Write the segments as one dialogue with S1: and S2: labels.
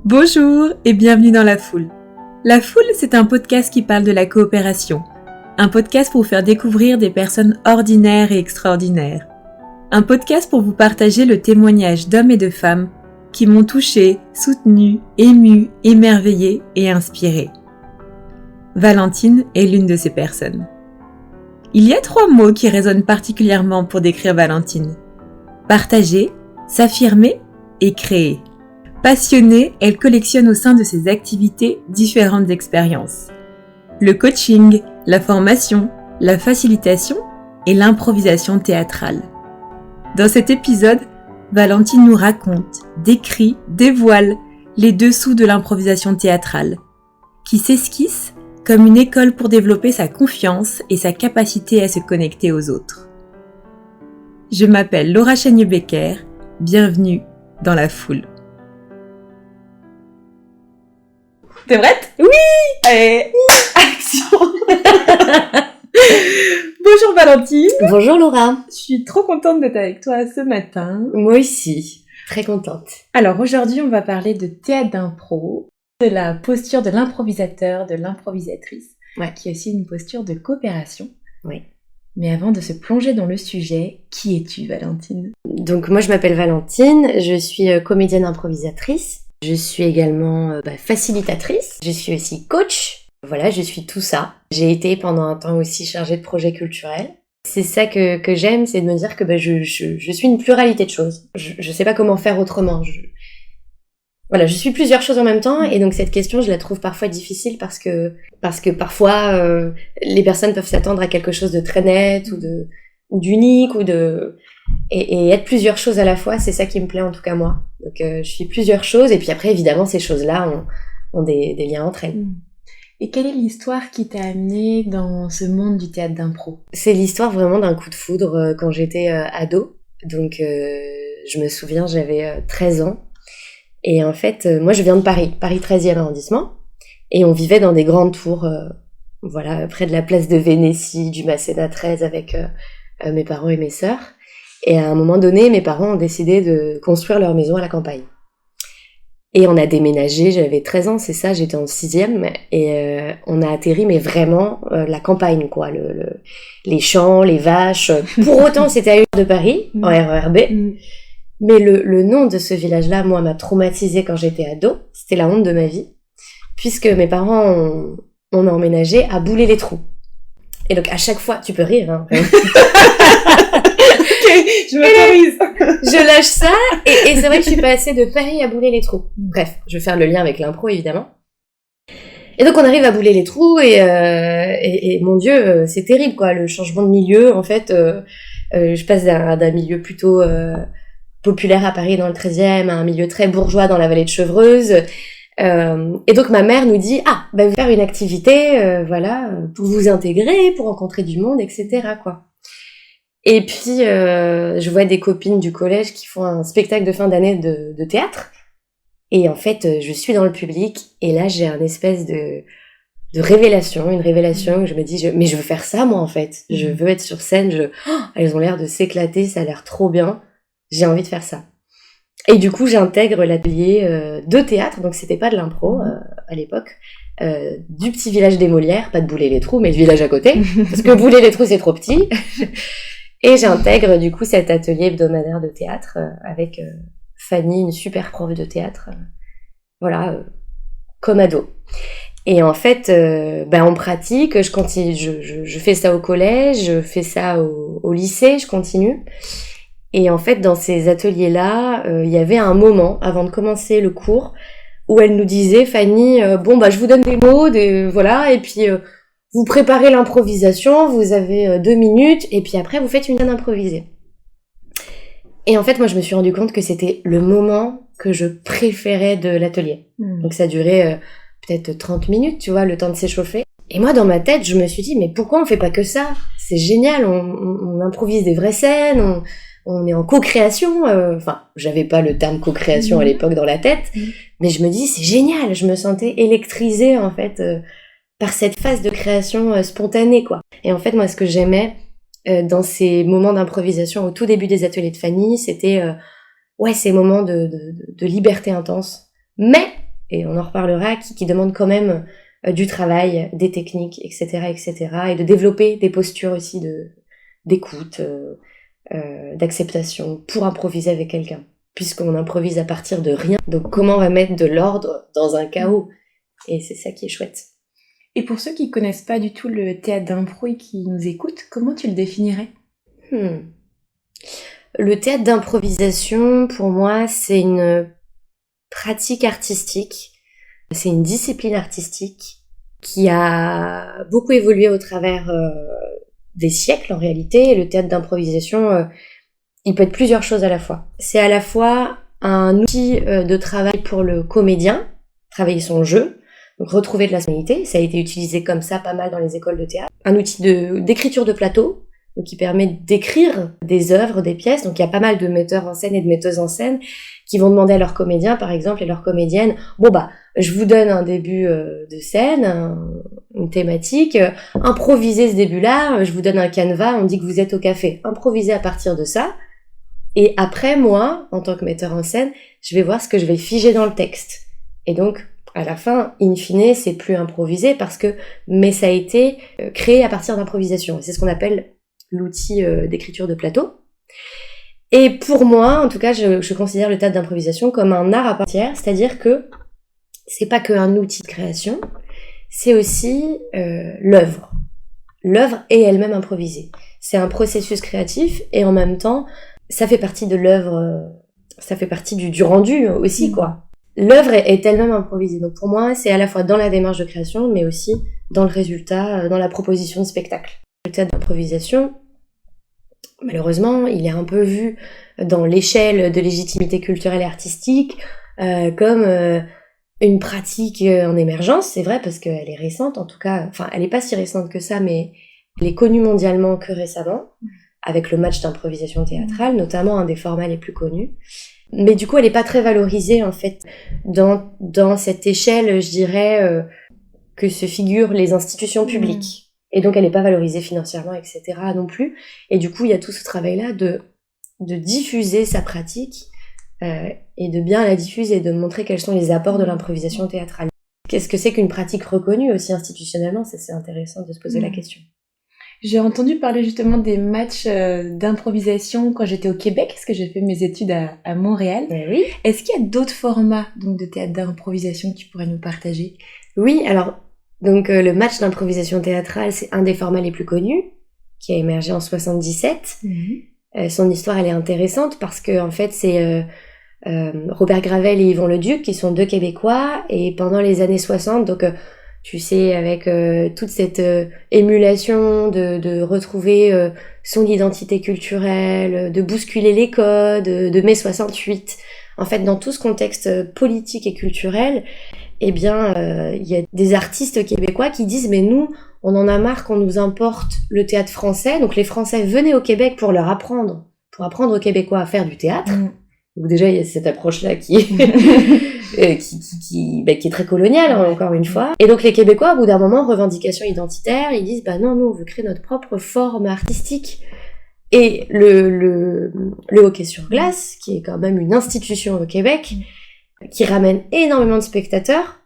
S1: Bonjour et bienvenue dans La Foule. La Foule, c'est un podcast qui parle de la coopération. Un podcast pour vous faire découvrir des personnes ordinaires et extraordinaires. Un podcast pour vous partager le témoignage d'hommes et de femmes qui m'ont touché, soutenu, ému, émerveillé et inspiré. Valentine est l'une de ces personnes. Il y a 3 mots qui résonnent particulièrement pour décrire Valentine. Partager, s'affirmer et créer. Passionnée, elle collectionne au sein de ses activités différentes expériences. Le coaching, la formation, la facilitation et l'improvisation théâtrale. Dans cet épisode, Valentine nous raconte, décrit, dévoile les dessous de l'improvisation théâtrale, qui s'esquisse comme une école pour développer sa confiance et sa capacité à se connecter aux autres. Je m'appelle Laura Chagné-Becker, bienvenue dans La Foule. T'es prête ?
S2: Oui.
S1: Allez, action. Bonjour Valentine.
S2: Bonjour Laura.
S1: Je suis trop contente d'être avec toi ce matin.
S2: Moi aussi, très contente.
S1: Alors aujourd'hui, on va parler de théâtre d'impro, de la posture de l'improvisateur, de l'improvisatrice, qui est aussi une posture de coopération.
S2: Oui.
S1: Mais avant de se plonger dans le sujet, qui es-tu Valentine ?
S2: Donc moi je m'appelle Valentine, je suis comédienne improvisatrice. Je suis également facilitatrice, je suis aussi coach, voilà, je suis tout ça. J'ai été pendant un temps aussi chargée de projets culturels. C'est ça que j'aime, c'est de me dire que je suis une pluralité de choses. Je sais pas comment faire autrement. Je suis plusieurs choses en même temps, et donc cette question, je la trouve parfois difficile parce que parfois les personnes peuvent s'attendre à quelque chose de très net ou d'unique et être plusieurs choses à la fois, c'est ça qui me plaît en tout cas moi. Donc je suis plusieurs choses, et puis après évidemment ces choses-là ont des liens entre elles.
S1: Et quelle est l'histoire qui t'a amenée dans ce monde du théâtre d'impro ?
S2: C'est l'histoire vraiment d'un coup de foudre quand j'étais ado. Donc je me souviens, j'avais 13 ans. Et en fait, moi je viens de Paris 13e arrondissement. Et on vivait dans des grandes tours, près de la place de Vénétie, du Masséna 13 avec mes parents et mes sœurs. Et à un moment donné, mes parents ont décidé de construire leur maison à la campagne. Et on a déménagé, j'avais 13 ans, c'est ça, j'étais en 6e, et on a atterri, mais vraiment, la campagne, quoi, les champs, les vaches. Pour autant, c'était à 1 heure de Paris, en RERB. Mais le nom de ce village-là, moi, m'a traumatisée quand j'étais ado. C'était la honte de ma vie, puisque mes parents ont emménagé à Boulay-les-Trous. Et donc, à chaque fois, tu peux rire, hein.
S1: Je m'autorise.
S2: Je lâche ça, et c'est vrai que je suis passée de Paris à Boulay-les-Trous. Bref, je vais faire le lien avec l'impro, évidemment. Et donc, on arrive à Boulay-les-Trous, et mon Dieu, c'est terrible, quoi, le changement de milieu. En fait, je passe d'un milieu plutôt populaire à Paris, dans le 13e, à un milieu très bourgeois dans la vallée de Chevreuse. Et donc, ma mère nous dit, vous faire une activité, pour vous intégrer, pour rencontrer du monde, etc., quoi. Et puis, je vois des copines du collège qui font un spectacle de fin d'année de théâtre. Et en fait, je suis dans le public, et là, j'ai un espèce de révélation, une révélation où je me dis, mais je veux faire ça, moi, en fait. Je veux être sur scène, elles ont l'air de s'éclater, ça a l'air trop bien. J'ai envie de faire ça. Et du coup, j'intègre l'atelier de théâtre, donc c'était pas de l'impro à l'époque, du petit village des Molières, pas de Boulay-les-Trous, mais le village à côté, parce que Boulay-les-Trous, c'est trop petit. Et j'intègre du coup cet atelier hebdomadaire de théâtre avec Fanny, une super prof de théâtre, comme ado. Et en fait, on pratique, je continue, je fais ça au collège, je fais ça au lycée, je continue. Et en fait, dans ces ateliers-là, il y avait un moment, avant de commencer le cours, où elle nous disait, Fanny, je vous donne des mots, et puis vous préparez l'improvisation, vous avez 2 minutes, et puis après, vous faites une scène improvisée. Et en fait, moi, je me suis rendu compte que c'était le moment que je préférais de l'atelier. Donc, ça durait peut-être 30 minutes, tu vois, le temps de s'échauffer. Et moi, dans ma tête, je me suis dit, mais pourquoi on fait pas que ça ? C'est génial, on improvise des vraies scènes, on est en co-création. J'avais pas le terme co-création à l'époque dans la tête, mais je me dis, c'est génial, je me sentais électrisée, en fait, par cette phase de création spontanée, quoi. Et en fait, moi, ce que j'aimais dans ces moments d'improvisation au tout début des ateliers de Fanny, c'était ces moments de liberté intense, mais et on en reparlera, qui demandent quand même du travail, des techniques, etc., et de développer des postures aussi d'écoute, d'acceptation pour improviser avec quelqu'un, puisqu'on improvise à partir de rien. Donc comment on va mettre de l'ordre dans un chaos? Et c'est ça qui est chouette.
S1: Et pour ceux qui connaissent pas du tout le théâtre d'impro et qui nous écoutent, comment tu le définirais?
S2: Le théâtre d'improvisation, pour moi, c'est une pratique artistique, c'est une discipline artistique qui a beaucoup évolué au travers des siècles en réalité. Et le théâtre d'improvisation, il peut être plusieurs choses à la fois. C'est à la fois un outil de travail pour le comédien, travailler son jeu, donc retrouver de la spontanéité. Ça a été utilisé comme ça pas mal dans les écoles de théâtre. Un outil d'écriture de plateau, donc qui permet d'écrire des œuvres, des pièces. Donc il y a pas mal de metteurs en scène et de metteuses en scène qui vont demander à leurs comédiens, par exemple, et leurs comédiennes, bon bah, je vous donne un début de scène, une thématique, improvisez ce début-là, je vous donne un canevas, on dit que vous êtes au café, improvisez à partir de ça, et après, moi, en tant que metteur en scène, je vais voir ce que je vais figer dans le texte. Et donc, à la fin, in fine, c'est plus improvisé mais ça a été créé à partir d'improvisation. C'est ce qu'on appelle l'outil d'écriture de plateau. Et pour moi, en tout cas, je considère le théâtre d'improvisation comme un art à part entière, c'est-à-dire que c'est pas qu'un outil de création, c'est aussi l'œuvre. L'œuvre est elle-même improvisée. C'est un processus créatif et en même temps, ça fait partie de l'œuvre, ça fait partie du rendu aussi, quoi. L'œuvre est elle-même improvisée. Donc pour moi, c'est à la fois dans la démarche de création, mais aussi dans le résultat, dans la proposition de spectacle. Le théâtre d'improvisation, malheureusement, il est un peu vu dans l'échelle de légitimité culturelle et artistique comme une pratique en émergence, c'est vrai, parce qu'elle est récente, en tout cas, enfin, elle est pas si récente que ça, mais elle est connue mondialement que récemment, avec le match d'improvisation théâtrale, notamment un des formats les plus connus. Mais du coup, elle est pas très valorisée, en fait, dans cette échelle, je dirais, que se figurent les institutions publiques. Et donc, elle n'est pas valorisée financièrement, etc. non plus. Et du coup, il y a tout ce travail-là de diffuser sa pratique et de bien la diffuser, de montrer quels sont les apports de l'improvisation théâtrale. Qu'est-ce que c'est qu'une pratique reconnue aussi institutionnellement? C'est intéressant de se poser la question.
S1: J'ai entendu parler justement des matchs d'improvisation quand j'étais au Québec, parce que j'ai fait mes études à Montréal.
S2: Oui.
S1: Est-ce qu'il y a d'autres formats donc, de théâtre d'improvisation que tu pourrais nous partager?
S2: Oui, alors... Donc le match d'improvisation théâtrale, c'est un des formats les plus connus, qui a émergé en 77. Son histoire, elle est intéressante parce que en fait, c'est Robert Gravel et Yvon Leduc qui sont deux Québécois, et pendant les années 60, donc tu sais, avec toute cette émulation de retrouver son identité culturelle, de bousculer les codes, de mai 68, en fait, dans tout ce contexte politique et culturel, eh bien, il y a des artistes québécois qui disent « Mais nous, on en a marre qu'on nous importe le théâtre français. » Donc les Français venaient au Québec pour apprendre aux Québécois à faire du théâtre. Donc déjà, il y a cette approche-là qui est très coloniale, hein, encore une fois. Et donc les Québécois, au bout d'un moment, revendication identitaire, ils disent « Bah non, nous, on veut créer notre propre forme artistique. » Et le hockey sur glace, qui est quand même une institution au Québec, qui ramène énormément de spectateurs,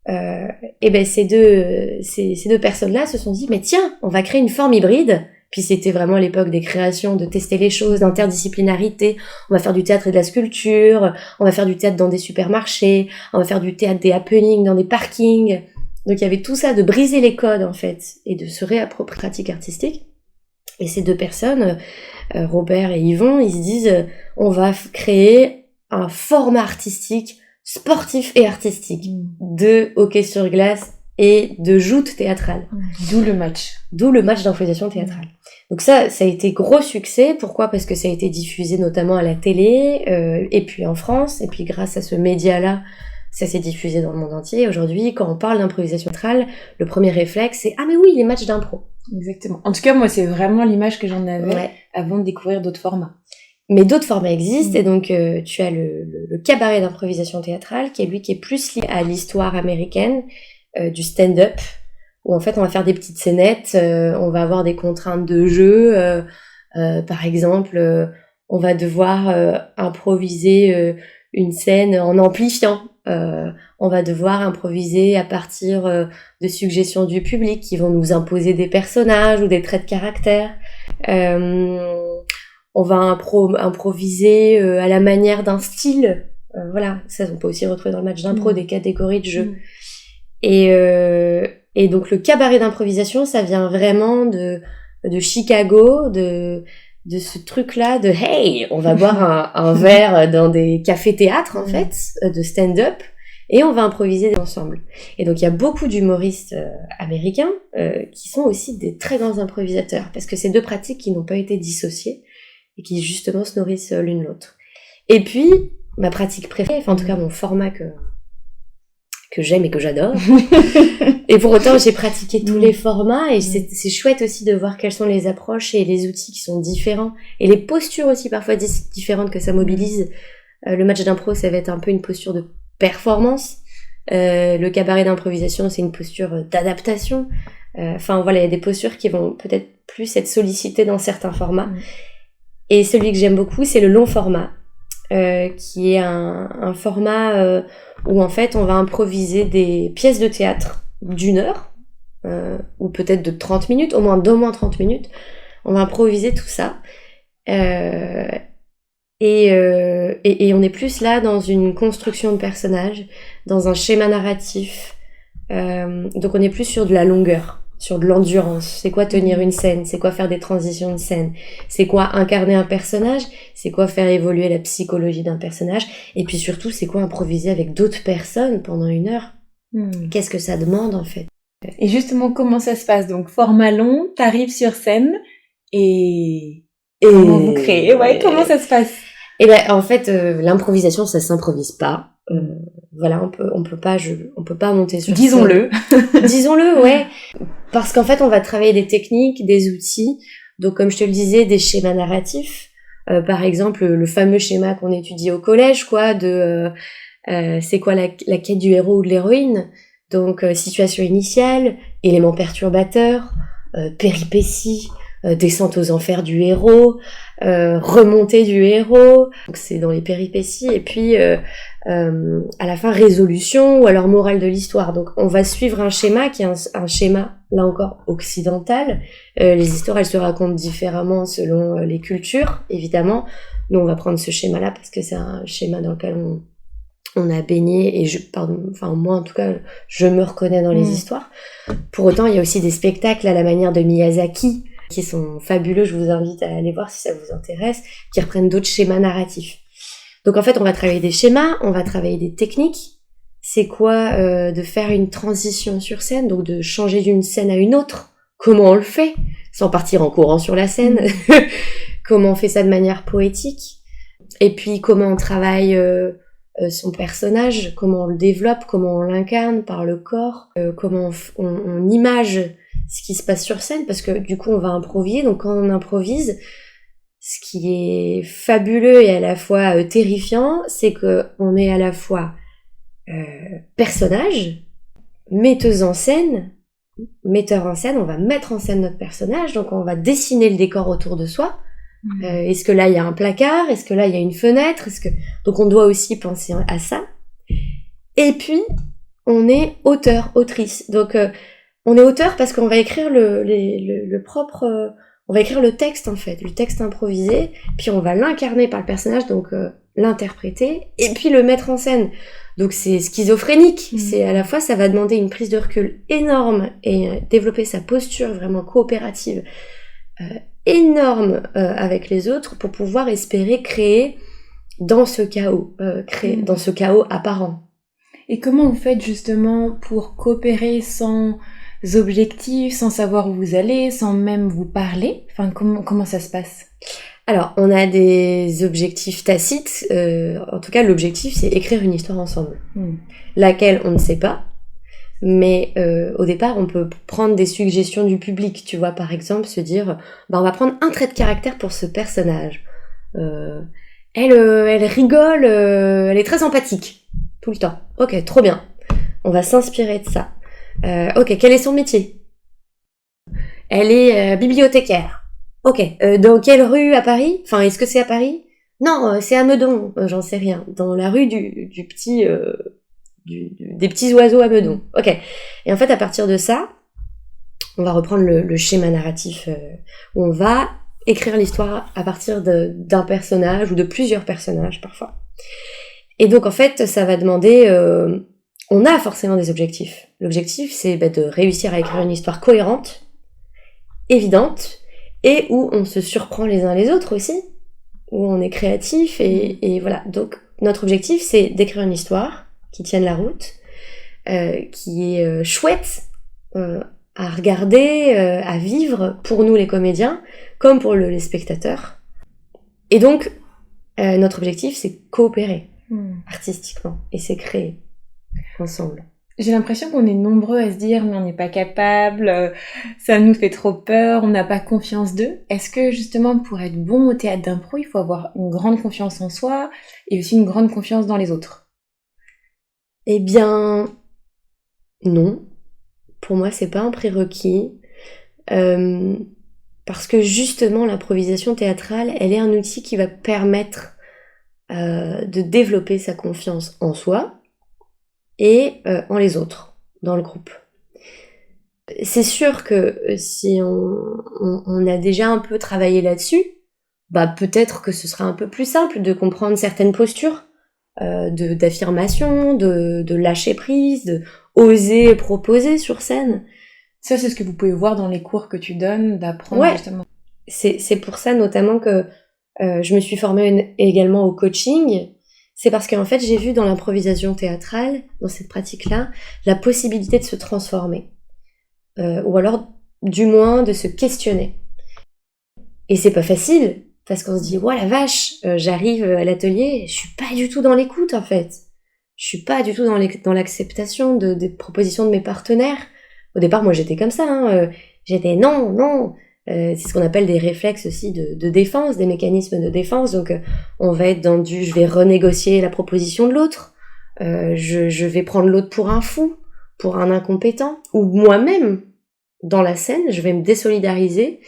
S2: et ben ces deux personnes-là se sont dit mais tiens, on va créer une forme hybride. Puis c'était vraiment l'époque des créations, de tester les choses, d'interdisciplinarité. On va faire du théâtre et de la sculpture, on va faire du théâtre dans des supermarchés, on va faire du théâtre des happenings dans des parkings. Donc il y avait tout ça, de briser les codes en fait, et de se réapproprier pratique artistique. Et ces deux personnes, Robert et Yvon, ils se disent on va créer un format artistique, sportif et artistique, de hockey sur glace et de joute théâtrale.
S1: D'où le match.
S2: D'où le match d'improvisation théâtrale. Donc ça a été gros succès. Pourquoi? Parce que ça a été diffusé notamment à la télé, et puis en France, et puis grâce à ce média-là, ça s'est diffusé dans le monde entier. Aujourd'hui, quand on parle d'improvisation théâtrale, le premier réflexe, c'est « Ah mais oui, les matchs d'impro ».
S1: Exactement. En tout cas, moi, c'est vraiment l'image que j'en avais avant de découvrir d'autres formats.
S2: Mais d'autres formats existent, et donc tu as le cabaret d'improvisation théâtrale, qui est plus lié à l'histoire américaine, du stand-up, où en fait on va faire des petites scénettes, on va avoir des contraintes de jeu, par exemple, on va devoir improviser une scène en amplifiant On va devoir improviser à partir de suggestions du public qui vont nous imposer des personnages ou des traits de caractère. On va improviser à la manière d'un style. Voilà, ça on peut aussi retrouver dans le match d'impro des catégories de jeu. Et donc le cabaret d'improvisation, ça vient vraiment de Chicago, de ce truc-là de hey, on va boire un verre dans des cafés-théâtres en fait, de stand-up, et on va improviser ensemble. Et donc il y a beaucoup d'humoristes américains qui sont aussi des très grands improvisateurs, parce que c'est deux pratiques qui n'ont pas été dissociées et qui justement se nourrissent l'une l'autre. Et puis ma pratique préférée, enfin en tout cas mon format que j'aime et que j'adore. Et pour autant, j'ai pratiqué tous les formats et c'est chouette aussi de voir quelles sont les approches et les outils qui sont différents et les postures aussi parfois différentes que ça mobilise. Le match d'impro, ça va être un peu une posture de performance. Le cabaret d'improvisation, c'est une posture d'adaptation. Enfin voilà, il y a des postures qui vont peut-être plus être sollicitées dans certains formats. Et celui que j'aime beaucoup, c'est le long format. Qui est un format où en fait on va improviser des pièces de théâtre d'1 heure ou peut-être de 30 minutes, au moins 30 minutes. On va improviser tout ça et on est plus là dans une construction de personnages, dans un schéma narratif, donc on est plus sur de la longueur, sur de l'endurance. C'est quoi tenir une scène? C'est quoi faire des transitions de scène? C'est quoi incarner un personnage? C'est quoi faire évoluer la psychologie d'un personnage? Et puis surtout, c'est quoi improviser avec d'autres personnes pendant 1 heure? Qu'est-ce que ça demande en fait?
S1: Et justement, comment ça se passe? Donc, format long, t'arrives sur scène et comment vous créez? Ouais, comment ça se passe?
S2: Eh ben, en fait, l'improvisation, ça s'improvise pas. Voilà, on peut pas monter sur
S1: Disons-le.
S2: Disons-le, ouais. Parce qu'en fait, on va travailler des techniques, des outils. Donc, comme je te le disais, des schémas narratifs. Par exemple, le fameux schéma qu'on étudie au collège, quoi, de c'est quoi la quête du héros ou de l'héroïne. Donc, situation initiale, éléments perturbateurs, péripéties, descente aux enfers du héros, remontée du héros. Donc, c'est dans les péripéties. Et puis, à la fin, résolution ou alors morale de l'histoire. Donc, on va suivre un schéma qui est un schéma, là encore, occidental. Les histoires, elles se racontent différemment selon les cultures, évidemment. Nous, on va prendre ce schéma-là parce que c'est un schéma dans lequel on a baigné et moi en tout cas je me reconnais dans les histoires. Pour autant il y a aussi des spectacles à la manière de Miyazaki qui sont fabuleux, je vous invite à aller voir si ça vous intéresse, qui reprennent d'autres schémas narratifs. Donc en fait on va travailler des schémas, on va travailler des techniques. C'est quoi de faire une transition sur scène, donc de changer d'une scène à une autre, comment on le fait sans partir en courant sur la scène, comment on fait ça de manière poétique, et puis comment on travaille son personnage, comment on le développe, comment on l'incarne par le corps, comment on image ce qui se passe sur scène, parce que du coup on va improviser. Donc quand on improvise, ce qui est fabuleux et à la fois terrifiant, c'est que on est à la fois personnage, metteur en scène, on va mettre en scène notre personnage, donc on va dessiner le décor autour de soi. Est-ce que là il y a un placard? Est-ce que là il y a une fenêtre? Donc on doit aussi penser à ça. Et puis on est auteur, autrice. Donc on est auteur parce qu'on va écrire on va écrire le texte en fait, le texte improvisé, puis on va l'incarner par le personnage, donc l'interpréter, et puis le mettre en scène. Donc c'est schizophrénique. C'est à la fois ça va demander une prise de recul énorme et développer sa posture vraiment coopérative. Énorme avec les autres pour pouvoir espérer créer dans ce chaos, dans ce chaos apparent.
S1: Et comment vous faites justement pour coopérer sans objectifs, sans savoir où vous allez, sans même vous parler? Enfin, comment ça se passe?
S2: Alors, on a des objectifs tacites. En tout cas, l'objectif, c'est écrire une histoire ensemble. Laquelle, on ne sait pas. Mais au départ, on peut prendre des suggestions du public, tu vois, par exemple, se dire, on va prendre un trait de caractère pour ce personnage. Elle rigole, elle est très empathique, tout le temps. Ok, trop bien. On va s'inspirer de ça. Ok, quel est son métier? Elle est bibliothécaire. Ok, dans quelle rue à Paris? Enfin, est-ce que c'est à Paris? Non, c'est à Meudon, j'en sais rien. Dans la rue du petit des petits oiseaux à bedon. Ok. Et en fait, à partir de ça, on va reprendre le schéma narratif où on va écrire l'histoire à partir d'un personnage ou de plusieurs personnages parfois. Et donc en fait, ça va demander... on a forcément des objectifs. L'objectif, c'est de réussir à écrire une histoire cohérente, évidente, et où on se surprend les uns les autres aussi, où on est créatif, et voilà. Donc notre objectif, c'est d'écrire une histoire qui tienne la route, qui est chouette à regarder, à vivre pour nous les comédiens, comme pour les spectateurs. Et donc, notre objectif, c'est coopérer artistiquement, et c'est créer ensemble.
S1: J'ai l'impression qu'on est nombreux à se dire mais on n'est pas capable, ça nous fait trop peur, on n'a pas confiance d'eux. Est-ce que justement pour être bon au théâtre d'impro, il faut avoir une grande confiance en soi et aussi une grande confiance dans les autres?
S2: Eh bien, non. Pour moi, c'est pas un prérequis. Parce que justement, l'improvisation théâtrale, elle est un outil qui va permettre de développer sa confiance en soi et en les autres, dans le groupe. C'est sûr que si on a déjà un peu travaillé là-dessus, peut-être que ce sera un peu plus simple de comprendre certaines postures, d'affirmation, de lâcher prise, de oser proposer sur scène.
S1: Ça, c'est ce que vous pouvez voir dans les cours que tu donnes, d'apprendre justement.
S2: C'est pour ça notamment que je me suis formée également au coaching. C'est parce qu'en fait, j'ai vu dans l'improvisation théâtrale, dans cette pratique-là, la possibilité de se transformer. Ou alors, du moins, de se questionner. Et c'est pas facile, parce qu'on se dit, la vache, j'arrive à l'atelier, je suis pas du tout dans l'écoute, en fait. Je suis pas du tout dans l'acceptation des propositions de mes partenaires. Au départ, moi, j'étais comme ça, j'étais non. C'est ce qu'on appelle des réflexes aussi de défense, des mécanismes de défense. Donc, on va être dans je vais renégocier la proposition de l'autre. Je vais prendre l'autre pour un fou, pour un incompétent. Ou moi-même, dans la scène, je vais me désolidariser.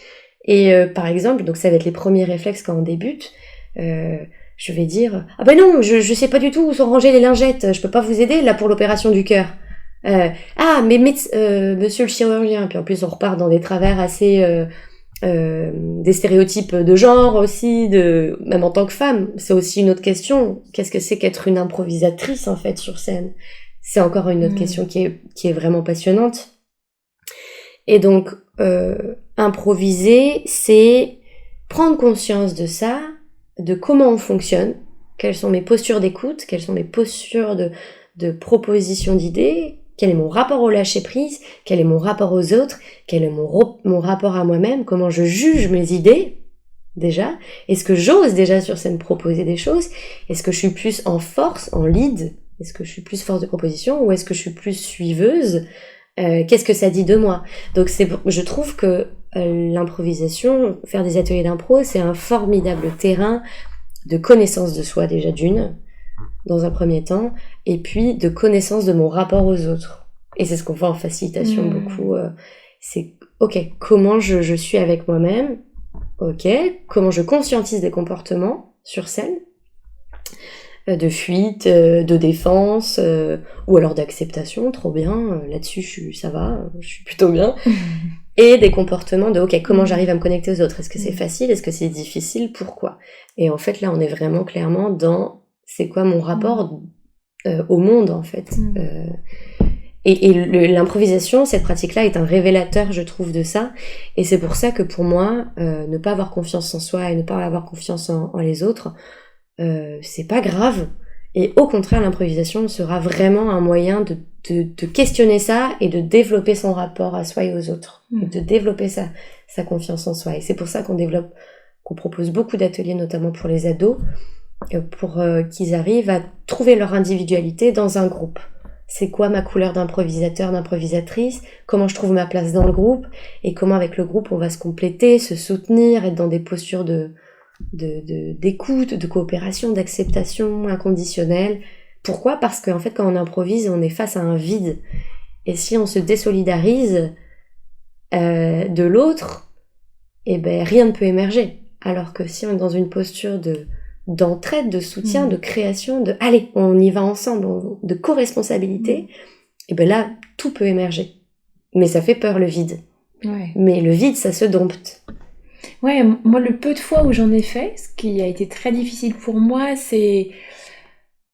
S2: Et par exemple, donc ça va être les premiers réflexes quand on débute. Je vais dire non, je sais pas du tout où sont rangées les lingettes. Je peux pas vous aider là pour l'opération du cœur. Mais monsieur le chirurgien. Puis en plus, on repart dans des travers assez des stéréotypes de genre aussi, même en tant que femme. C'est aussi une autre question. Qu'est-ce que c'est qu'être une improvisatrice en fait sur scène? C'est encore une autre question qui est vraiment passionnante. Et donc improviser, c'est prendre conscience de ça, de comment on fonctionne, quelles sont mes postures d'écoute, quelles sont mes postures de proposition d'idées, quel est mon rapport au lâcher-prise, quel est mon rapport aux autres, quel est mon rapport à moi-même, comment je juge mes idées, déjà. Est-ce que j'ose déjà sur scène proposer des choses? Est-ce que je suis plus en force, en lead? Est-ce que je suis plus force de proposition ou est-ce que je suis plus suiveuse? Qu'est-ce que ça dit de moi? Donc je trouve que l'improvisation, faire des ateliers d'impro, c'est un formidable terrain de connaissance de soi déjà dans un premier temps, et puis de connaissance de mon rapport aux autres. Et c'est ce qu'on voit en facilitation beaucoup. C'est, comment je suis avec moi-même, comment je conscientise des comportements sur scène, de fuite, de défense, ou alors d'acceptation, trop bien, là-dessus ça va, je suis plutôt bien. Et des comportements de comment j'arrive à me connecter aux autres, est-ce que c'est facile, est-ce que c'est difficile, pourquoi? Et en fait là on est vraiment clairement dans c'est quoi mon rapport au monde en fait. Et l'improvisation, cette pratique-là est un révélateur, je trouve, de ça. Et c'est pour ça que pour moi, ne pas avoir confiance en soi et ne pas avoir confiance en les autres, c'est pas grave. Et au contraire, l'improvisation sera vraiment un moyen de questionner ça et de développer son rapport à soi et aux autres. Et de développer sa confiance en soi. Et c'est pour ça qu'on propose beaucoup d'ateliers, notamment pour les ados, pour qu'ils arrivent à trouver leur individualité dans un groupe. C'est quoi ma couleur d'improvisateur, d'improvisatrice? Comment je trouve ma place dans le groupe? Et comment avec le groupe on va se compléter, se soutenir, être dans des postures d'écoute, de coopération, d'acceptation inconditionnelle. Pourquoi? Parce qu'en fait quand on improvise, on est face à un vide. Et si on se désolidarise de l'autre, rien ne peut émerger. Alors que si on est dans une posture de d'entraide, de soutien, de création, de allez, on y va ensemble, de co-responsabilité, et ben là, tout peut émerger. Mais ça fait peur, le vide.
S1: Ouais.
S2: Mais le vide, ça se dompte.
S1: Ouais, moi, le peu de fois où j'en ai fait, ce qui a été très difficile pour moi, c'est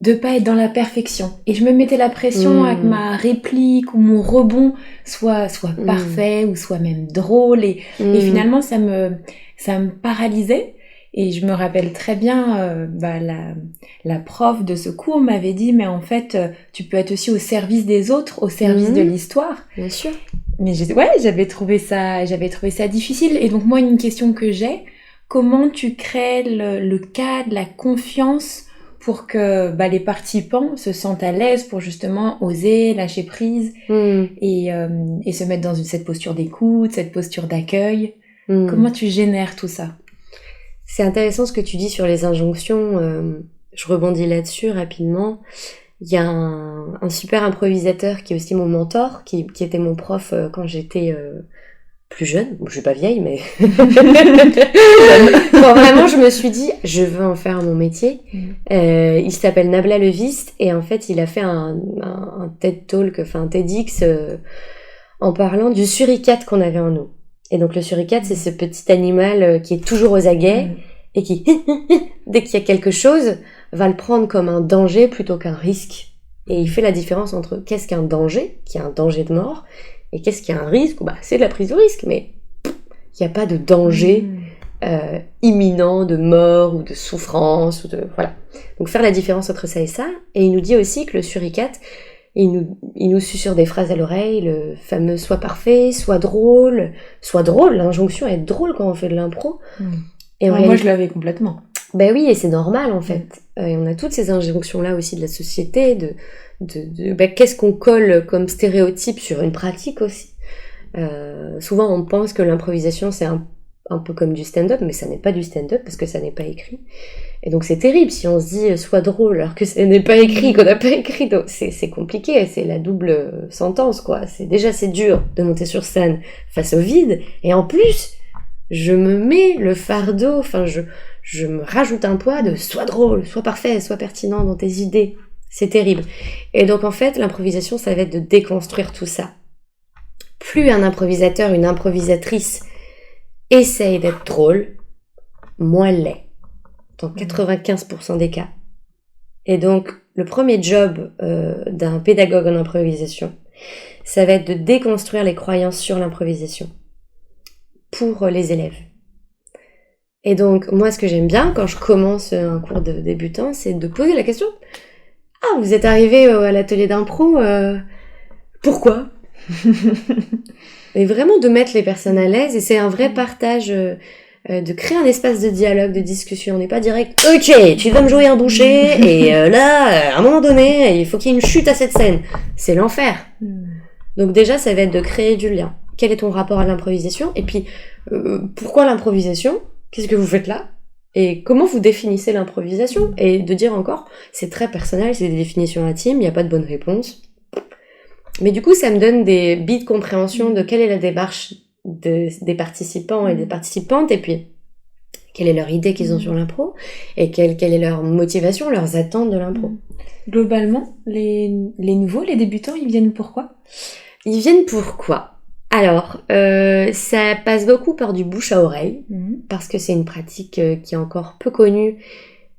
S1: de pas être dans la perfection. Et je me mettais la pression à que ma réplique ou mon rebond soit parfait ou soit même drôle. Et finalement, ça me paralysait. Et je me rappelle très bien, la prof de ce cours m'avait dit, mais en fait, tu peux être aussi au service des autres, au service de l'histoire.
S2: Bien sûr.
S1: Mais j'avais trouvé ça difficile. Et donc moi, une question que j'ai, comment tu crées le cadre, la confiance pour que les participants se sentent à l'aise pour justement oser lâcher prise et se mettre dans cette posture d'écoute, cette posture d'accueil. Comment tu génères tout ça?
S2: C'est intéressant ce que tu dis sur les injonctions. Je rebondis là-dessus rapidement. Il y a un super improvisateur qui est aussi mon mentor, qui était mon prof quand j'étais plus jeune. Bon, je suis pas vieille, mais bon, vraiment, je me suis dit, je veux en faire mon métier. Il s'appelle Nabla Leviste et en fait, il a fait un TED Talk, enfin un TEDx en parlant du suricate qu'on avait en nous. Et donc le suricate, c'est ce petit animal qui est toujours aux aguets et qui, dès qu'il y a quelque chose, va le prendre comme un danger plutôt qu'un risque. Et il fait la différence entre qu'est-ce qu'un danger, qui est un danger de mort, et qu'est-ce qui est un risque, c'est de la prise de risque, mais il n'y a pas de danger imminent de mort ou de souffrance, ou de voilà. Donc faire la différence entre ça et ça. Et il nous dit aussi que le suricate, il nous susurre des phrases à l'oreille, le fameux soit parfait, soit drôle, l'injonction à être drôle quand on fait de l'impro. Et
S1: moi je l'avais complètement.
S2: Ben oui, et c'est normal en fait. Et on a toutes ces injonctions-là aussi de la société, de qu'est-ce qu'on colle comme stéréotype sur une pratique aussi. Souvent on pense que l'improvisation c'est un peu comme du stand-up, mais ça n'est pas du stand-up parce que ça n'est pas écrit. Et donc c'est terrible si on se dit sois drôle alors que ça n'est pas écrit, qu'on n'a pas écrit. Donc c'est compliqué, c'est la double sentence quoi. C'est dur de monter sur scène face au vide, et en plus je me mets le fardeau, je me rajoute un poids de sois drôle, sois parfait, sois pertinent dans tes idées. C'est terrible. Et donc en fait l'improvisation ça va être de déconstruire tout ça. Plus un improvisateur, une improvisatrice essaye d'être drôle, moins elle l'est. Dans 95% des cas. Et donc, le premier job d'un pédagogue en improvisation, ça va être de déconstruire les croyances sur l'improvisation pour les élèves. Et donc, moi, ce que j'aime bien quand je commence un cours de débutant, c'est de poser la question « Ah, vous êtes arrivé à l'atelier d'impro, pourquoi ?» Et vraiment de mettre les personnes à l'aise, et c'est un vrai partage, de créer un espace de dialogue, de discussion. On n'est pas direct « Ok, tu vas me jouer un boucher, et là, à un moment donné, il faut qu'il y ait une chute à cette scène. » C'est l'enfer. Donc déjà, ça va être de créer du lien. Quel est ton rapport à l'improvisation? Et puis, pourquoi l'improvisation? Qu'est-ce que vous faites là? Et comment vous définissez l'improvisation? Et de dire encore, c'est très personnel, c'est des définitions intimes, il n'y a pas de bonne réponse. Mais du coup, ça me donne des billes de compréhension de quelle est la démarche des participants et des participantes, et puis quelle est leur idée qu'ils ont sur l'impro, et quelle est leur motivation, leurs attentes de l'impro.
S1: Globalement, les nouveaux, les débutants, ils viennent pourquoi?
S2: Ils viennent pourquoi? Alors, ça passe beaucoup par du bouche à oreille, parce que c'est une pratique qui est encore peu connue,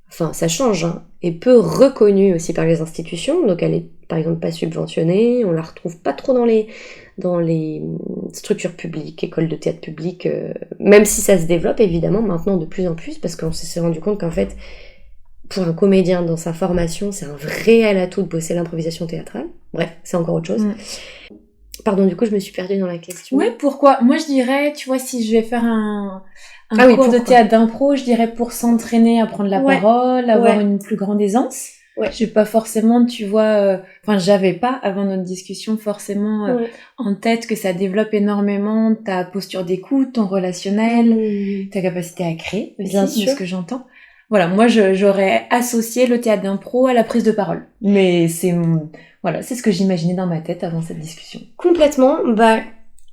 S2: enfin ça change, hein, et peu reconnue aussi par les institutions, donc elle est par exemple pas subventionnée, on la retrouve pas trop dans les structures publiques, écoles de théâtre publiques, même si ça se développe évidemment maintenant de plus en plus, parce qu'on s'est rendu compte qu'en fait, pour un comédien dans sa formation, c'est un réel atout de bosser l'improvisation théâtrale. Bref, c'est encore autre chose. Pardon, du coup, je me suis perdue dans la question.
S1: Ouais, pourquoi? Moi, je dirais, tu vois, si je vais faire un cours de théâtre d'impro, je dirais pour s'entraîner à prendre la parole, avoir une plus grande aisance. Ouais. Je vais pas forcément, tu vois, j'avais pas, avant notre discussion, forcément en tête que ça développe énormément ta posture d'écoute, ton relationnel, ta capacité à créer, aussi, de ce que j'entends. Voilà, moi, j'aurais associé le théâtre d'impro à la prise de parole. Mais c'est ce que j'imaginais dans ma tête avant cette discussion.
S2: Complètement.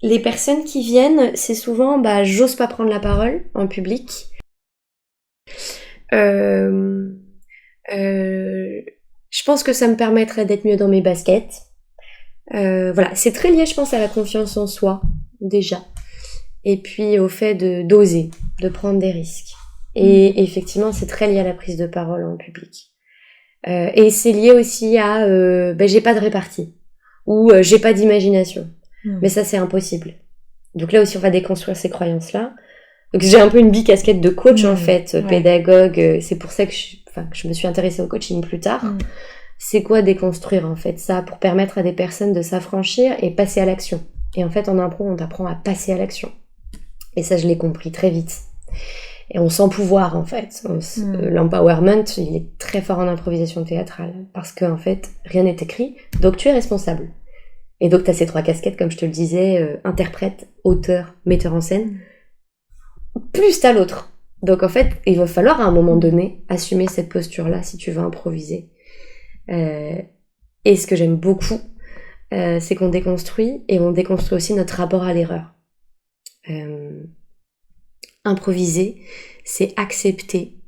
S2: Les personnes qui viennent, c'est souvent, j'ose pas prendre la parole en public. je pense que ça me permettrait d'être mieux dans mes baskets. Voilà, c'est très lié, je pense, à la confiance en soi, déjà. Et puis au fait d'oser, de prendre des risques. Et effectivement, c'est très lié à la prise de parole en public. Et c'est lié aussi à j'ai pas de répartie ou j'ai pas d'imagination. Mais ça, c'est impossible. Donc là aussi, on va déconstruire ces croyances-là. Donc j'ai un peu une bicasquette de coach en fait, pédagogue. C'est pour ça que je me suis intéressée au coaching plus tard. C'est quoi déconstruire en fait ça pour permettre à des personnes de s'affranchir et passer à l'action. Et en fait, en impro, on t'apprend à passer à l'action. Et ça, je l'ai compris très vite. Et on sent pouvoir en fait. L'empowerment, il est très fort en improvisation théâtrale parce que en fait, rien n'est écrit, donc tu es responsable. Et donc, tu as ces 3 casquettes, comme je te le disais, interprète, auteur, metteur en scène, plus t'as l'autre. Donc, en fait, il va falloir à un moment donné assumer cette posture-là si tu veux improviser. Et ce que j'aime beaucoup, c'est qu'on déconstruit, et on déconstruit aussi notre rapport à l'erreur. Improviser, c'est accepter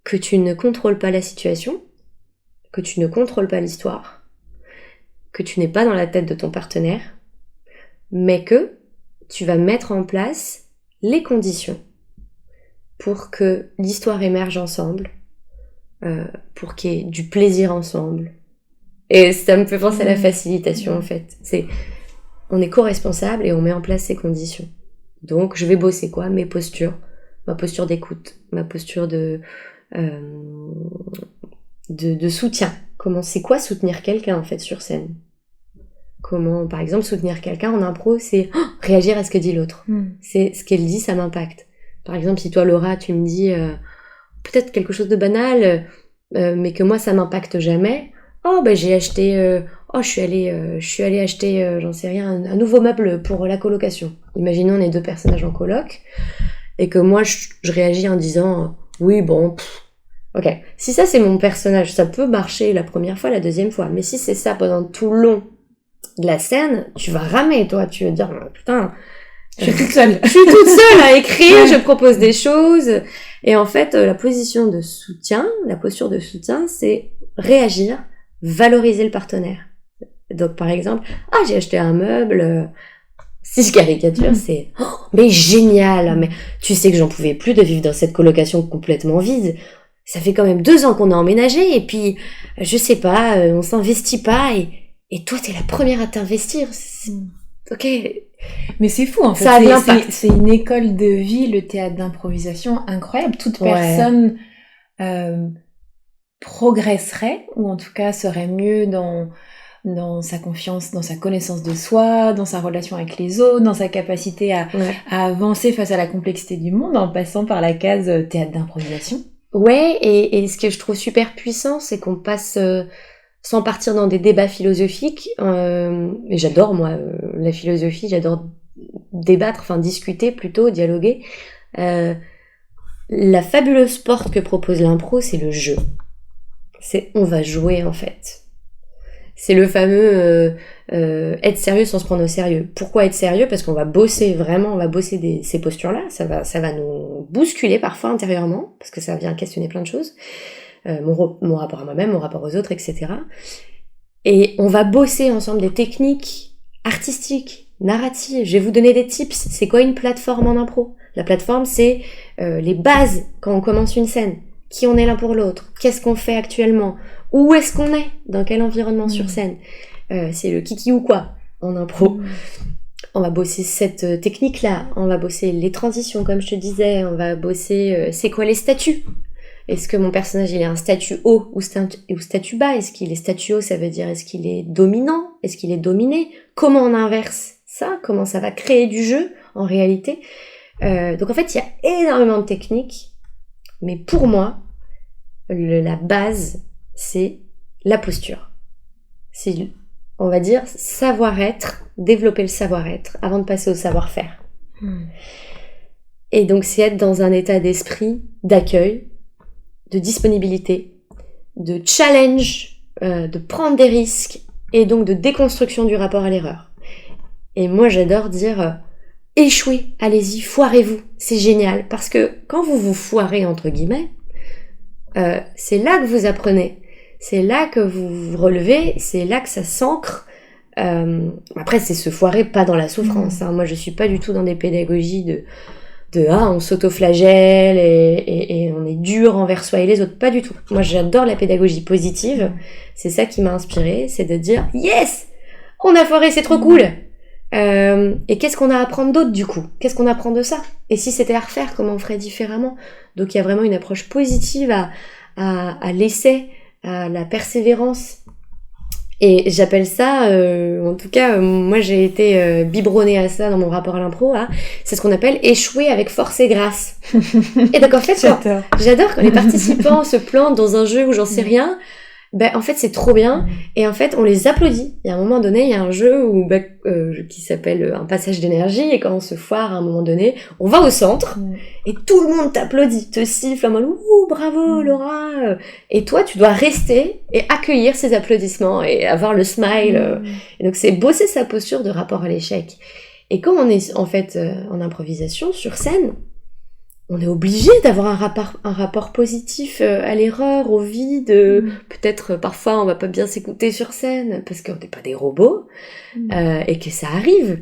S2: que tu ne contrôles pas la situation, que tu ne contrôles pas l'histoire, que tu n'es pas dans la tête de ton partenaire, mais que tu vas mettre en place les conditions pour que l'histoire émerge ensemble, pour qu'il y ait du plaisir ensemble. Et ça me fait penser à la facilitation en fait. On est co-responsable et on met en place ces conditions. Donc je vais bosser quoi ? Mes postures, ma posture d'écoute, ma posture de soutien. C'est quoi soutenir quelqu'un en fait sur scène ? Comment, par exemple, soutenir quelqu'un en impro, c'est réagir à ce que dit l'autre. C'est ce qu'elle dit, ça m'impacte. Par exemple, si toi, Laura, tu me dis peut-être quelque chose de banal, mais que moi, ça m'impacte jamais. J'ai acheté, je suis allée acheter, j'en sais rien, un nouveau meuble pour la colocation. Imaginons, on est 2 personnages en coloc, et que moi, je réagis en disant oui, bon, ok. Si ça, c'est mon personnage, ça peut marcher la première fois, la deuxième fois. Mais si c'est ça pendant tout le long de la scène, tu vas ramer, toi. Tu vas dire, putain,
S1: je suis toute seule.
S2: Je suis toute seule à écrire, je propose des choses. Et en fait, la posture de soutien, c'est réagir, valoriser le partenaire. Donc, par exemple, j'ai acheté un meuble, si je caricature, c'est, mais génial, mais tu sais que j'en pouvais plus de vivre dans cette colocation complètement vide. Ça fait quand même 2 ans qu'on a emménagé, et puis, je sais pas, on s'investit pas, et toi, t'es la première à t'investir. Ok.
S1: Mais c'est fou, en fait.
S2: Ça a de l'impact.
S1: C'est une école de vie, le théâtre d'improvisation, incroyable. Toute personne progresserait, ou en tout cas serait mieux dans sa confiance, dans sa connaissance de soi, dans sa relation avec les autres, dans sa capacité à avancer face à la complexité du monde en passant par la case théâtre d'improvisation.
S2: Ouais, et ce que je trouve super puissant, c'est qu'on passe... sans partir dans des débats philosophiques, et j'adore moi la philosophie, j'adore débattre, discuter plutôt, dialoguer. La fabuleuse porte que propose l'impro, c'est le jeu. On va jouer en fait. C'est le fameux être sérieux sans se prendre au sérieux. Pourquoi être sérieux ? Parce qu'on va bosser vraiment, ces postures-là, ça va nous bousculer parfois intérieurement, parce que ça vient questionner plein de choses. Mon rapport à moi-même, mon rapport aux autres, etc. Et on va bosser ensemble des techniques artistiques, narratives. Je vais vous donner des tips. C'est quoi une plateforme en impro ? La plateforme, c'est les bases quand on commence une scène. Qui on est l'un pour l'autre ? Qu'est-ce qu'on fait actuellement ? Où est-ce qu'on est ? Dans quel environnement sur scène ? C'est le kiki ou quoi en impro. On va bosser cette technique-là. On va bosser les transitions, comme je te disais. On va bosser c'est quoi les statuts ? Est-ce que mon personnage, il est un statut haut ou statut bas ? Est-ce qu'il est statut haut, ça veut dire est-ce qu'il est dominant ? Est-ce qu'il est dominé ? Comment on inverse ça ? Comment ça va créer du jeu, en réalité ? Donc en fait, il y a énormément de techniques, mais pour moi, la base, c'est la posture. C'est, on va dire, savoir-être, développer le savoir-être avant de passer au savoir-faire. Et donc c'est être dans un état d'esprit d'accueil, de disponibilité, de challenge, de prendre des risques et donc de déconstruction du rapport à l'erreur. Et moi j'adore dire échouez, allez-y, foirez-vous, c'est génial. Parce que quand vous vous foirez, entre guillemets, c'est là que vous apprenez. C'est là que vous vous relevez, c'est là que ça s'ancre. Après, c'est se foirer pas dans la souffrance. Hein. Moi, je suis pas du tout dans des pédagogies de on s'autoflagelle et on est dur envers soi et les autres. Pas du tout. Moi, j'adore la pédagogie positive. C'est ça qui m'a inspirée, c'est de dire yes, on a foiré, c'est trop cool. Et qu'est-ce qu'on a à apprendre d'autre du coup ? Qu'est-ce qu'on apprend de ça ? Et si c'était à refaire, comment on ferait différemment ? Donc il y a vraiment une approche positive à l'essai, à la persévérance. Et j'appelle ça, en tout cas, moi j'ai été biberonnée à ça dans mon rapport à l'impro, hein, c'est ce qu'on appelle échouer avec force et grâce. Et donc en fait, j'adore quand les participants se plantent dans un jeu où j'en sais rien, ben en fait c'est trop bien, et en fait on les applaudit. Il y a un moment donné, il y a un jeu où, qui s'appelle un passage d'énergie, et quand on se foire à un moment donné, on va au centre, et tout le monde t'applaudit, te siffle en mode ouh bravo Laura, et toi tu dois rester et accueillir ces applaudissements et avoir le smile. Et donc c'est bosser sa posture de rapport à l'échec. Et quand on est en fait en improvisation sur scène, on est obligé d'avoir un rapport positif à l'erreur, au vide. Peut-être parfois on va pas bien s'écouter sur scène parce qu'on n'est pas des robots, et que ça arrive,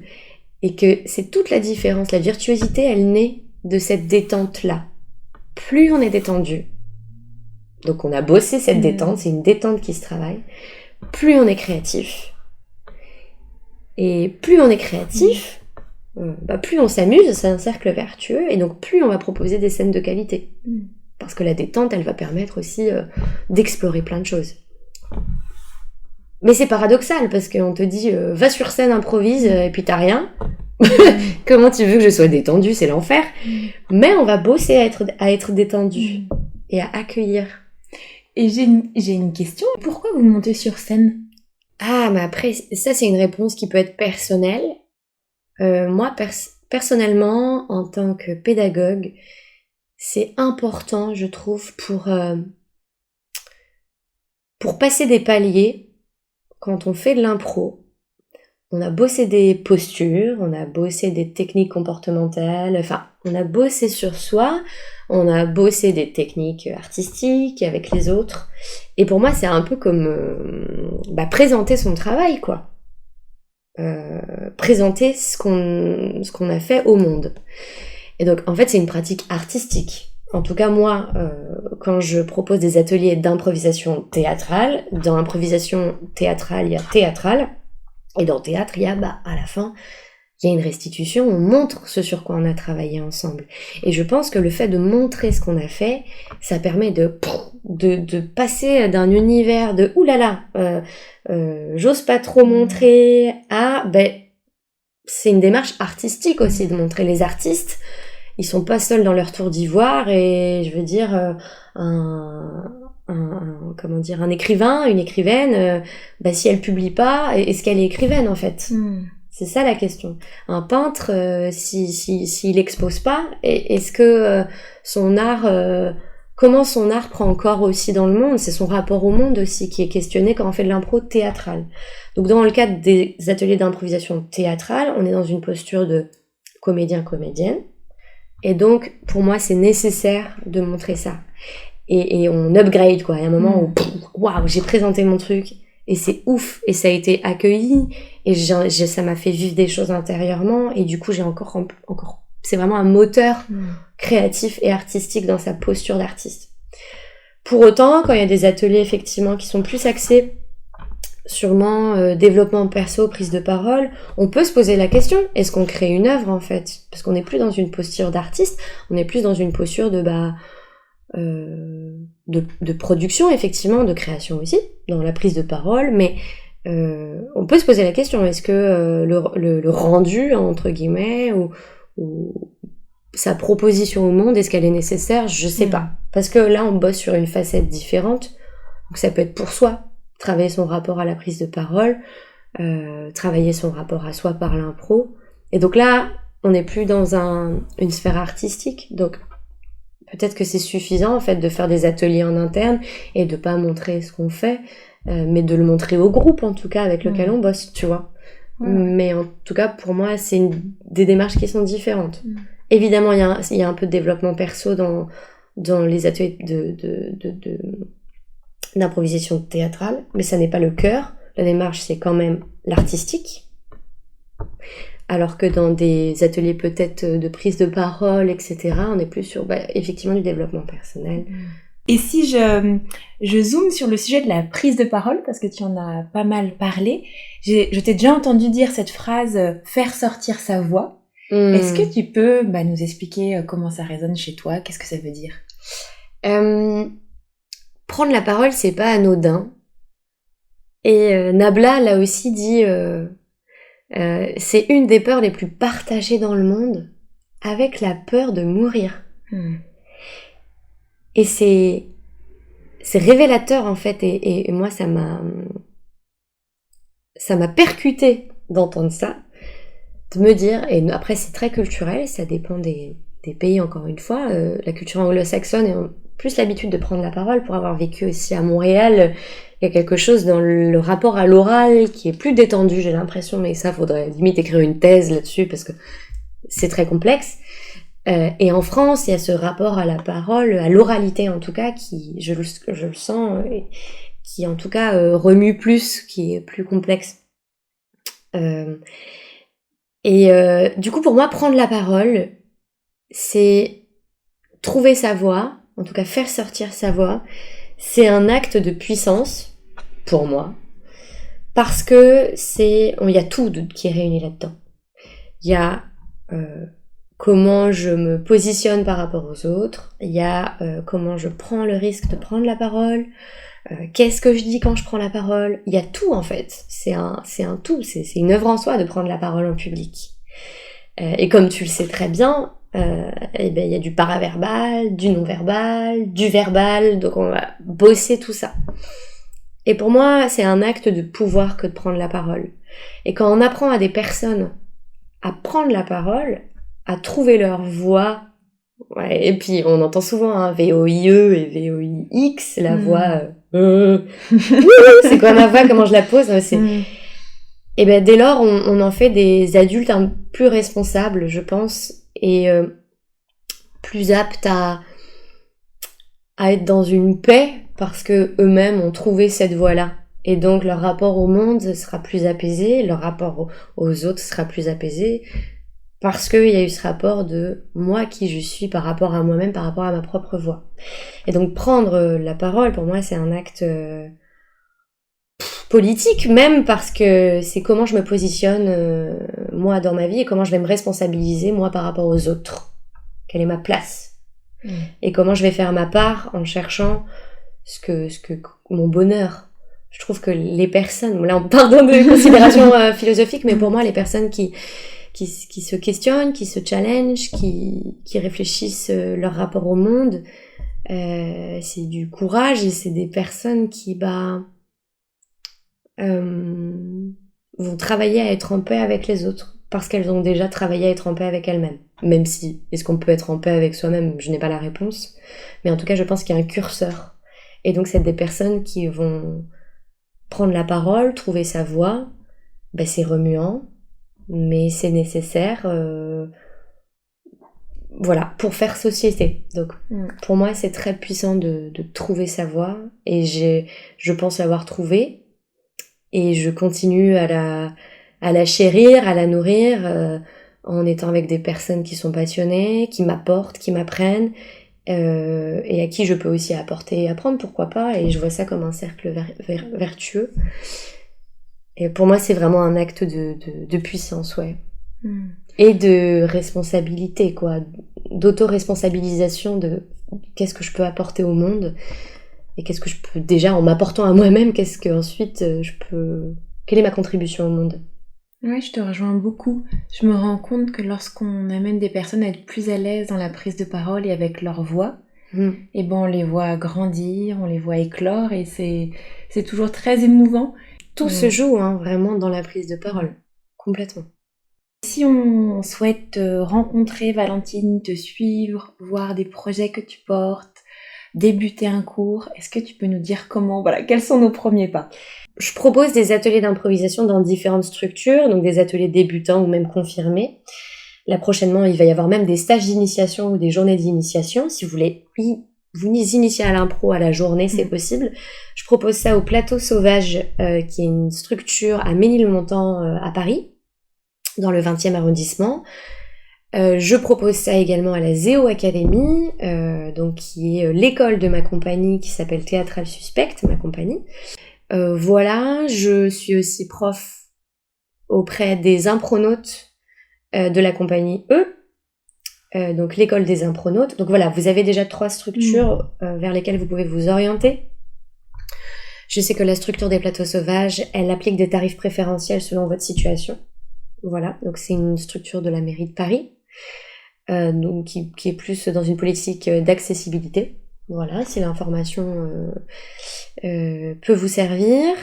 S2: et que c'est toute la différence. La virtuosité, elle naît de cette détente-là. Plus on est détendu, donc on a bossé cette détente, c'est une détente qui se travaille, plus on est créatif. Et plus on est créatif, plus on s'amuse, c'est un cercle vertueux, et donc plus on va proposer des scènes de qualité. Parce que la détente, elle va permettre aussi d'explorer plein de choses. Mais c'est paradoxal, parce qu'on te dit va sur scène, improvise, et puis t'as rien. Comment tu veux que je sois détendue, c'est l'enfer. Mais on va bosser à être détendu et à accueillir.
S1: Et j'ai une question, pourquoi vous montez sur scène ?
S2: Ah, mais après, ça c'est une réponse qui peut être personnelle. Moi, personnellement, en tant que pédagogue, c'est important, je trouve, pour passer des paliers, quand on fait de l'impro, on a bossé des postures, on a bossé des techniques comportementales, enfin, on a bossé sur soi, on a bossé des techniques artistiques avec les autres, et pour moi, c'est un peu comme présenter son travail, quoi. Présenter ce qu'on a fait au monde. Et donc en fait c'est une pratique artistique. En tout cas moi, quand je propose des ateliers d'improvisation théâtrale, dans l'improvisation théâtrale il y a théâtral, et dans théâtre il y a à la fin il y a une restitution, on montre ce sur quoi on a travaillé ensemble. Et je pense que le fait de montrer ce qu'on a fait, ça permet de passer d'un univers de oulala, j'ose pas trop montrer à c'est une démarche artistique aussi de montrer. Les artistes, ils sont pas seuls dans leur tour d'ivoire, et je veux dire un écrivain, une écrivaine, si elle publie pas, est-ce qu'elle est écrivaine en fait? C'est ça la question. Un peintre, s'il expose pas, est-ce que son art, comment son art prend corps aussi dans le monde? C'est son rapport au monde aussi qui est questionné quand on fait de l'impro théâtrale. Donc dans le cadre des ateliers d'improvisation théâtrale, on est dans une posture de comédien-comédienne. Et donc pour moi c'est nécessaire de montrer ça. Et on upgrade quoi. Il y a un moment où waouh, j'ai présenté mon truc. Et c'est ouf, et ça a été accueilli, et ça m'a fait vivre des choses intérieurement, et du coup j'ai encore c'est vraiment un moteur créatif et artistique dans sa posture d'artiste. Pour autant, quand il y a des ateliers effectivement qui sont plus axés sûrement développement perso, prise de parole, on peut se poser la question, est-ce qu'on crée une œuvre en fait? Parce qu'on n'est plus dans une posture d'artiste, on est plus dans une posture de production, effectivement, de création aussi, dans la prise de parole, mais on peut se poser la question, est-ce que le rendu, entre guillemets, ou sa proposition au monde, est-ce qu'elle est nécessaire? Je sais pas. Parce que là, on bosse sur une facette différente, donc ça peut être pour soi, travailler son rapport à la prise de parole, travailler son rapport à soi par l'impro, et donc là, on n'est plus dans une sphère artistique, donc peut-être que c'est suffisant en fait de faire des ateliers en interne et de pas montrer ce qu'on fait, mais de le montrer au groupe en tout cas avec lequel on bosse, tu vois. Mais en tout cas, pour moi, c'est des démarches qui sont différentes. Évidemment, il y a un peu de développement perso dans les ateliers d'improvisation théâtrale, mais ça n'est pas le cœur. La démarche, c'est quand même l'artistique. Alors que dans des ateliers peut-être de prise de parole, etc., on est plus sur effectivement du développement personnel.
S1: Et si je zoome sur le sujet de la prise de parole, parce que tu en as pas mal parlé, je t'ai déjà entendu dire cette phrase « faire sortir sa voix ». Est-ce que tu peux nous expliquer comment ça résonne chez toi? Qu'est-ce que ça veut dire?
S2: Prendre la parole, c'est pas anodin. Et Nabla l'a aussi dit, c'est une des peurs les plus partagées dans le monde, avec la peur de mourir. Et c'est révélateur en fait, et moi ça m'a percuté d'entendre ça, de me dire, et après c'est très culturel, ça dépend des pays encore une fois, la culture anglo-saxonne et plus l'habitude de prendre la parole, pour avoir vécu aussi à Montréal, il y a quelque chose dans le rapport à l'oral qui est plus détendu, j'ai l'impression, mais ça faudrait limite écrire une thèse là-dessus parce que c'est très complexe. Et en France, il y a ce rapport à la parole, à l'oralité en tout cas, qui, je le sens, qui en tout cas remue plus, qui est plus complexe. Du coup, pour moi, prendre la parole, c'est trouver sa voix, en tout cas faire sortir sa voix, c'est un acte de puissance, pour moi, parce que il y a tout qui est réuni là-dedans. Il y a comment je me positionne par rapport aux autres, il y a comment je prends le risque de prendre la parole, qu'est-ce que je dis quand je prends la parole, il y a tout en fait, c'est un tout, c'est une œuvre en soi de prendre la parole en public. Et comme tu le sais très bien, il y a du paraverbal, du non-verbal, du verbal, donc on va bosser tout ça. Et pour moi, c'est un acte de pouvoir que de prendre la parole. Et quand on apprend à des personnes à prendre la parole, à trouver leur voix, et puis on entend souvent VOIE et VOIX, la voix, c'est quoi ma voix, comment je la pose, Et dès lors, on en fait des adultes plus responsables, je pense, et plus aptes à être dans une paix, parce que eux-mêmes ont trouvé cette voie-là. Et donc leur rapport au monde sera plus apaisé, leur rapport aux autres sera plus apaisé, parce qu'il y a eu ce rapport de moi qui je suis par rapport à moi-même, par rapport à ma propre voix. Et donc prendre la parole, pour moi, c'est un acte politique, même parce que c'est comment je me positionne moi dans ma vie et comment je vais me responsabiliser moi par rapport aux autres. Quelle est ma place? Et comment je vais faire ma part en cherchant ce que mon bonheur. Je trouve que les personnes, là on parle de considérations philosophiques, mais pour moi les personnes qui se questionnent, qui se challengent, qui réfléchissent leur rapport au monde, c'est du courage et c'est des personnes qui vont travailler à être en paix avec les autres parce qu'elles ont déjà travaillé à être en paix avec elles-mêmes. Même si, est-ce qu'on peut être en paix avec soi-même? Je n'ai pas la réponse. Mais en tout cas, je pense qu'il y a un curseur. Et donc, c'est des personnes qui vont prendre la parole, trouver sa voix. C'est remuant, mais c'est nécessaire, pour faire société. Donc, pour moi, c'est très puissant de trouver sa voix. Et je pense l'avoir trouvée. Et je continue à la chérir, à la nourrir, en étant avec des personnes qui sont passionnées, qui m'apportent, qui m'apprennent, et à qui je peux aussi apporter et apprendre, pourquoi pas, et je vois ça comme un cercle vertueux. Et pour moi, c'est vraiment un acte de puissance, ouais. Et de responsabilité, quoi, d'auto-responsabilisation de qu'est-ce que je peux apporter au monde. Et qu'est-ce que je peux, déjà, en m'apportant à moi-même, qu'est-ce que ensuite je peux... Quelle est ma contribution au monde?
S1: Ouais, je te rejoins beaucoup. Je me rends compte que lorsqu'on amène des personnes à être plus à l'aise dans la prise de parole et avec leur voix, on les voit grandir, on les voit éclore, et c'est toujours très émouvant.
S2: Tout se joue, vraiment, dans la prise de parole. Complètement.
S1: Si on souhaite te rencontrer, Valentine, te suivre, voir des projets que tu portes, débuter un cours? Est-ce que tu peux nous dire quels sont nos premiers pas?
S2: Je propose des ateliers d'improvisation dans différentes structures, donc des ateliers débutants ou même confirmés. Là, prochainement, il va y avoir même des stages d'initiation ou des journées d'initiation. Si vous voulez vous initier à l'impro à la journée, c'est possible. Je propose ça au Plateau Sauvage, qui est une structure à Ménilmontant à Paris, dans le 20e arrondissement. Je propose ça également à la Zéo Academy, donc qui est l'école de ma compagnie qui s'appelle Théâtrale Suspecte, ma compagnie. Voilà, je suis aussi prof auprès des impronautes de la compagnie donc l'école des impronautes. Donc voilà, vous avez déjà 3 structures vers lesquelles vous pouvez vous orienter. Je sais que la structure des Plateaux Sauvages, elle applique des tarifs préférentiels selon votre situation. Voilà, donc c'est une structure de la mairie de Paris, donc qui est plus dans une politique d'accessibilité. Voilà, si l'information peut vous servir.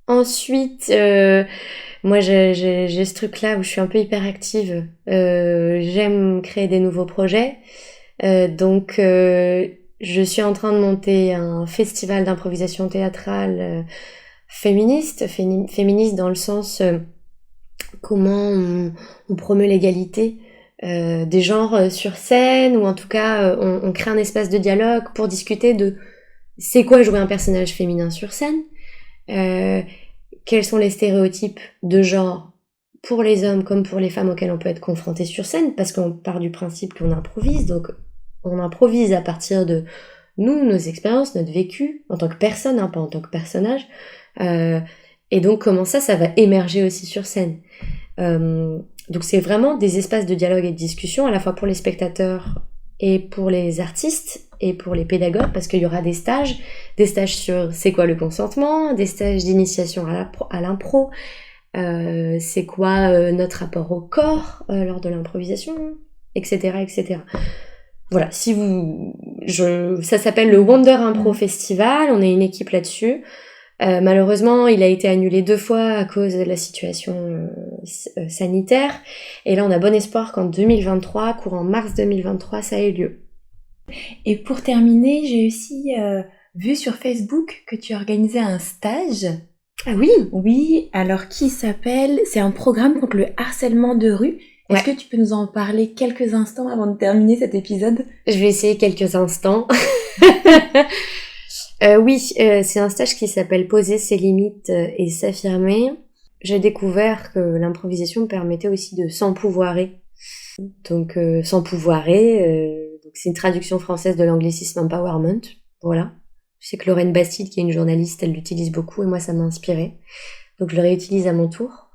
S2: Ensuite, moi j'ai ce truc-là où je suis un peu hyperactive. J'aime créer des nouveaux projets. Donc je suis en train de monter un festival d'improvisation théâtrale féministe dans le sens comment on promeut l'égalité des genres sur scène, ou en tout cas on crée un espace de dialogue pour discuter de c'est quoi jouer un personnage féminin sur scène, quels sont les stéréotypes de genre pour les hommes comme pour les femmes auxquels on peut être confronté sur scène, parce qu'on part du principe qu'on improvise, donc on improvise à partir de nous, nos expériences, notre vécu en tant que personne, pas en tant que personnage, et donc comment ça va émerger aussi sur scène. Donc c'est vraiment des espaces de dialogue et de discussion à la fois pour les spectateurs et pour les artistes et pour les pédagogues, parce qu'il y aura des stages sur c'est quoi le consentement, des stages d'initiation à l'impro, c'est quoi notre rapport au corps lors de l'improvisation, etc. Voilà, ça s'appelle le Wonder Impro Festival, on est une équipe là-dessus. Malheureusement, il a été annulé 2 fois à cause de la situation sanitaire. Et là, on a bon espoir qu'en 2023, courant mars 2023, ça ait lieu.
S1: Et pour terminer, j'ai aussi vu sur Facebook que tu organisais un stage.
S2: Ah oui?
S1: Oui, alors c'est un programme contre le harcèlement de rue. Est-ce que tu peux nous en parler quelques instants avant de terminer cet épisode?
S2: Je vais essayer quelques instants. Oui, c'est un stage qui s'appelle Poser ses limites et s'affirmer. J'ai découvert que l'improvisation me permettait aussi de s'empouvoirer. Donc s'empouvoirer, donc c'est une traduction française de l'anglicisme empowerment. Voilà. Je sais que Lorraine Bastide, qui est une journaliste, elle l'utilise beaucoup et moi ça m'a inspirée. Donc je le réutilise à mon tour.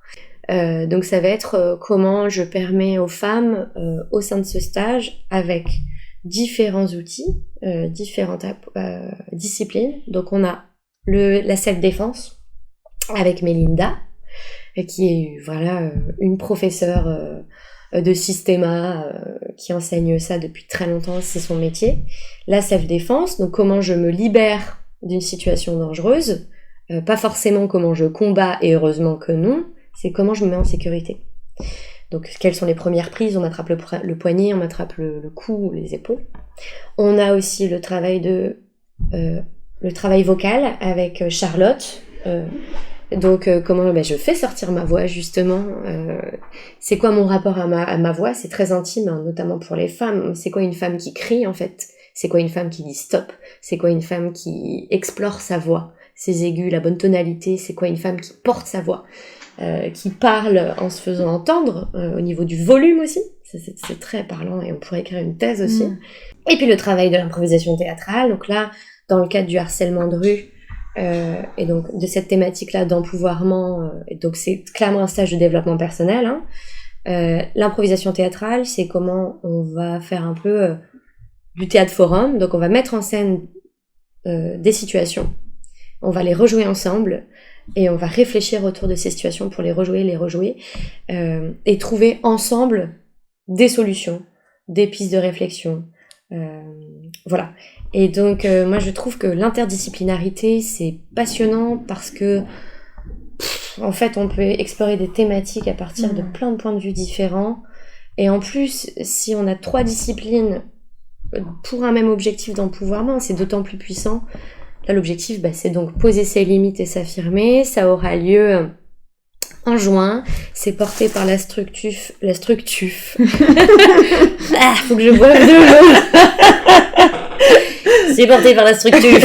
S2: Donc ça va être comment je permets aux femmes au sein de ce stage, avec différents outils, différentes disciplines. Donc on a la self-défense avec Mélinda, qui est une professeure de systéma qui enseigne ça depuis très longtemps, c'est son métier. La self-défense, donc comment je me libère d'une situation dangereuse, pas forcément comment je combats, et heureusement que non, c'est comment je me mets en sécurité. Donc, quelles sont les premières prises? On attrape le poignet, on attrape le cou, les épaules. On a aussi le travail vocal avec Charlotte. Donc, comment je fais sortir ma voix, justement. C'est quoi mon rapport à ma voix? C'est très intime, hein, notamment pour les femmes. C'est quoi une femme qui crie, en fait? C'est quoi une femme qui dit stop? C'est quoi une femme qui explore sa voix, ses aigus, la bonne tonalité? C'est quoi une femme qui porte sa voix? Qui parle en se faisant entendre, au niveau du volume aussi, c'est très parlant et on pourrait écrire une thèse aussi. Et puis le travail de l'improvisation théâtrale, donc là, dans le cadre du harcèlement de rue, et donc de cette thématique-là d'empouvoirment, et donc c'est clairement un stage de développement personnel, hein. L'improvisation théâtrale, c'est comment on va faire un peu du théâtre forum, donc on va mettre en scène des situations, on va les rejouer ensemble, et on va réfléchir autour de ces situations pour les rejouer, et trouver ensemble des solutions, des pistes de réflexion. Voilà. Et donc, moi, je trouve que l'interdisciplinarité, c'est passionnant parce que, en fait, on peut explorer des thématiques à partir de plein de points de vue différents. Et en plus, si on a 3 disciplines pour un même objectif d'empouvoirment, c'est d'autant plus puissant. Là, l'objectif, c'est donc poser ses limites et s'affirmer. Ça aura lieu en juin. C'est porté par la structure. Faut que je boive de l'eau. C'est porté par la structure.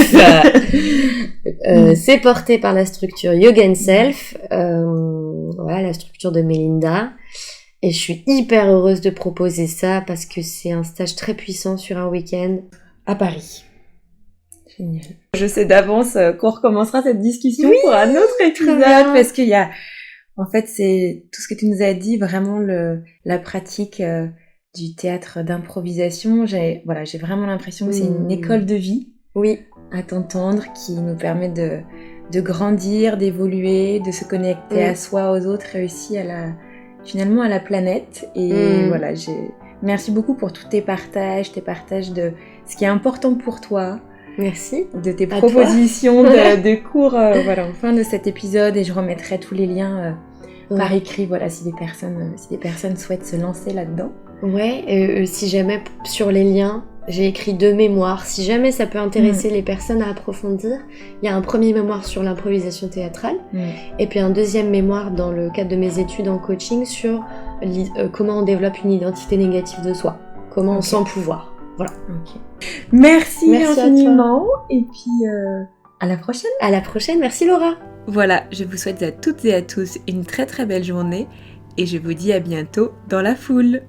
S2: C'est porté par la structure Yoga and Self. Voilà, la structure de Mélinda. Et je suis hyper heureuse de proposer ça parce que c'est un stage très puissant sur un week-end à Paris.
S1: Génial. Je sais d'avance qu'on recommencera cette discussion pour un autre épisode parce qu'il y a, en fait, c'est tout ce que tu nous as dit, vraiment la pratique du théâtre d'improvisation. J'ai vraiment l'impression que c'est une école de vie.
S2: Oui.
S1: À t'entendre, qui nous permet de grandir, d'évoluer, de se connecter à soi, aux autres et aussi finalement à la planète. Et voilà, merci beaucoup pour tous tes partages de ce qui est important pour toi.
S2: Merci.
S1: De tes propositions de cours en fin de cet épisode, et je remettrai tous les liens par écrit, si des personnes souhaitent se lancer là-dedans.
S2: Ouais, si jamais sur les liens, j'ai écrit 2 mémoires. Si jamais ça peut intéresser les personnes à approfondir, il y a un premier mémoire sur l'improvisation théâtrale et puis un deuxième mémoire dans le cadre de mes études en coaching sur comment on développe une identité négative de soi, comment on sent pouvoir. Voilà.
S1: Okay. Merci infiniment et puis à la prochaine.
S2: À la prochaine, merci Laura.
S1: Voilà, je vous souhaite à toutes et à tous une très très belle journée et je vous dis à bientôt dans la foule.